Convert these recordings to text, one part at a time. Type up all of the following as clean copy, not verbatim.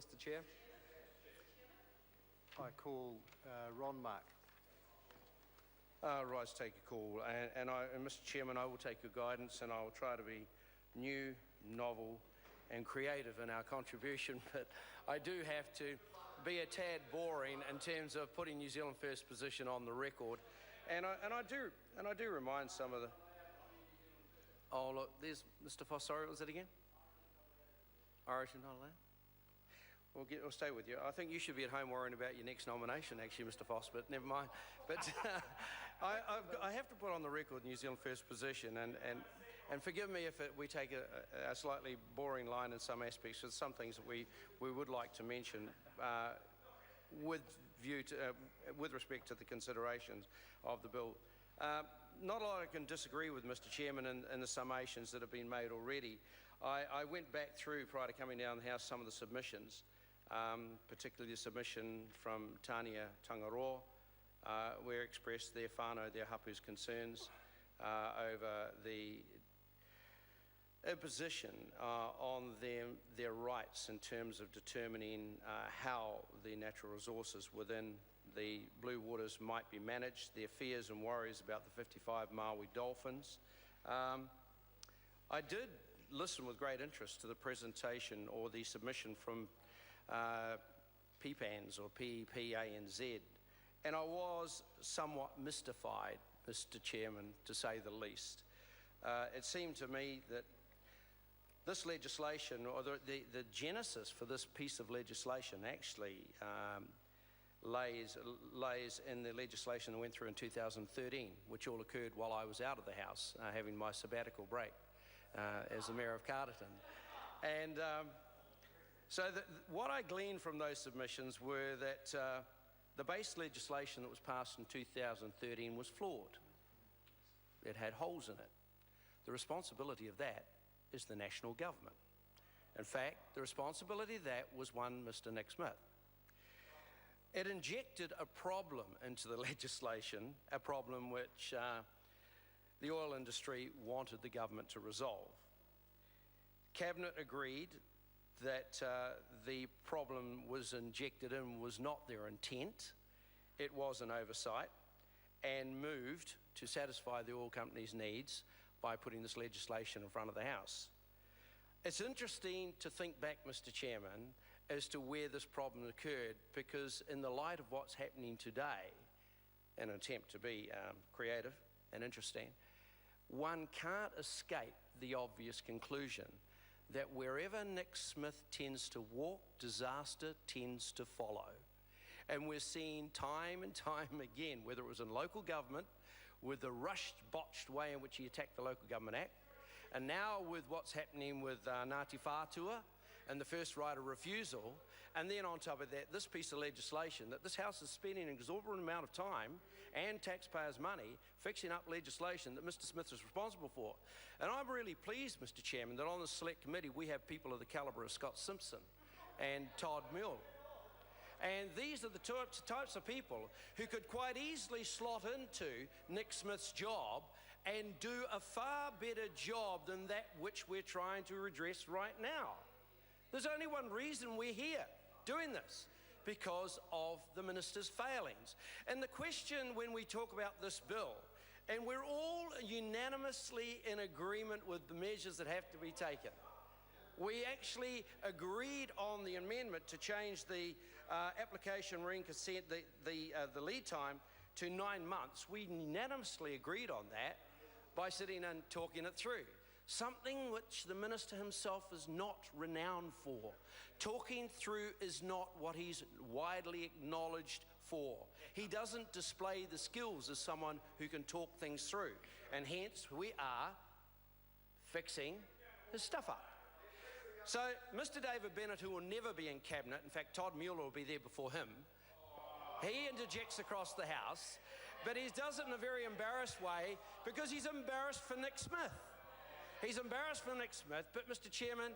Mr. Chair. I call Ron Mark. Rise to take a call, and Mr. Chairman, I will take your guidance, and I will try to be new, novel, and creative in our contribution. But I do have to be a tad boring in terms of putting New Zealand First position on the record, and I do remind some of the. Oh look, there's Mr. Foss. Sorry, what was it again? Origin not allowed. We'll stay with you. I think you should be at home worrying about your next nomination, actually, Mr. Foss, but never mind. But I have to put on the record New Zealand First position, and forgive me if we take a slightly boring line in some aspects, there's some things that we would like to mention with respect to the considerations of the bill. Not a lot I can disagree with, Mr. Chairman, in the summations that have been made already. I went back through, prior to coming down the House, some of the submissions, particularly the submission from Tania Tangaroa, where expressed their whānau, their hapu's concerns over the imposition on them, their rights in terms of determining how the natural resources within the blue waters might be managed, their fears and worries about the 55 Maui dolphins. I did listen with great interest to the presentation or the submission from PPANZ or PEPANZ, and I was somewhat mystified, Mr. Chairman, to say the least. It seemed to me that this legislation, or the genesis for this piece of legislation actually lays in the legislation that went through in 2013, which all occurred while I was out of the House, having my sabbatical break as the Mayor of Carterton. And so what I gleaned from those submissions were that the base legislation that was passed in 2013 was flawed. It had holes in it. The responsibility of that is the national government. In fact, the responsibility of that was one Mr. Nick Smith. It injected a problem into the legislation, a problem which the oil industry wanted the government to resolve. Cabinet agreed that the problem was injected in was not their intent. It was an oversight, and moved to satisfy the oil company's needs by putting this legislation in front of the House. It's interesting to think back, Mr. Chairman, as to where this problem occurred, because in the light of what's happening today, in an attempt to be creative and interesting, one can't escape the obvious conclusion that wherever Nick Smith tends to walk, disaster tends to follow. And we're seeing time and time again, whether it was in local government, with the rushed, botched way in which he attacked the Local Government Act, and now with what's happening with Ngāti Whātua and the first right of refusal, and then on top of that, this piece of legislation that this House is spending an exorbitant amount of time and taxpayers' money fixing up legislation that Mr. Smith is responsible for. And I'm really pleased, Mr. Chairman, that on the select committee we have people of the calibre of Scott Simpson and Todd Milne. And these are the types of people who could quite easily slot into Nick Smith's job and do a far better job than that which we're trying to redress right now. There's only one reason we're here doing this, because of the minister's failings. And the question when we talk about this bill, and we're all unanimously in agreement with the measures that have to be taken. We actually agreed on the amendment to change the application ring consent, the lead time to 9 months. We unanimously agreed on that by sitting and talking it through. Something which the minister himself is not renowned for. Talking through is not what he's widely acknowledged for. He doesn't display the skills as someone who can talk things through, and hence we are fixing his stuff up. So Mr. David Bennett, who will never be in cabinet, in fact Todd Mueller will be there before him, he interjects across the House, but he does it in a very embarrassed way because he's embarrassed for Nick Smith. He's embarrassed for Nick Smith, but Mr. Chairman,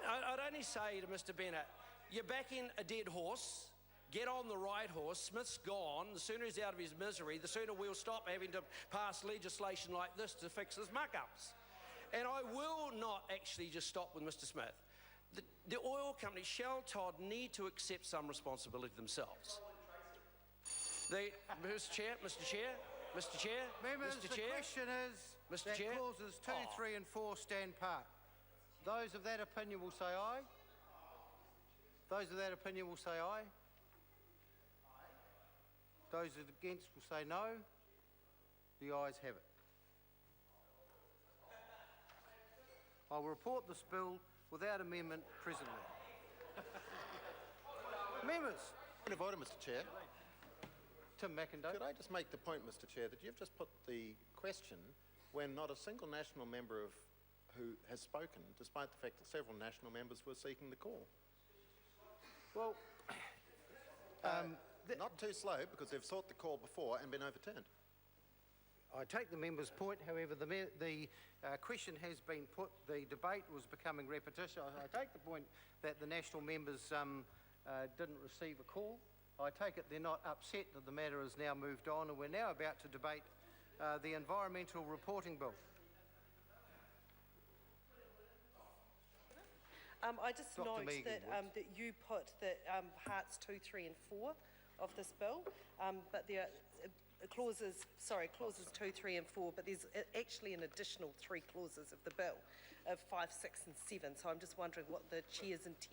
I'd only say to Mr. Bennett, you're backing a dead horse. Get on the right horse. Smith's gone. The sooner he's out of his misery, the sooner we'll stop having to pass legislation like this to fix his muck-ups. And I will not actually just stop with Mr. Smith. the oil company, Shell, Todd, need to accept some responsibility themselves. Mr. Chair, Mr. Chair, Mr. Chair, Members, Mr. the Chair, question is Mr. that Chair? clauses 2, 3 and 4 stand part. Those of that opinion will say aye. Those of that opinion will say aye. Those against will say no. The ayes have it. I will report this bill without amendment presently. Members. Point of order, Mr. Chair. Tim McIndoe. Could I just make the point, Mr. Chair, that you've just put the question when not a single national member who has spoken, despite the fact that several national members were seeking the call. Well, not too slow, because they've sought the call before and been overturned. I take the member's point. However, the question has been put. The debate was becoming repetitious. I take the point that the national members didn't receive a call. I take it they're not upset that the matter has now moved on, and we're now about to debate the Environmental Reporting Bill. I just Dr. note Megan, that you put that parts 2, 3 and 4 of this bill, but there are clauses 2, 3 and 4, but there's actually an additional 3 clauses of the bill of 5, 6 and 7. So I'm just wondering what the Chair's intention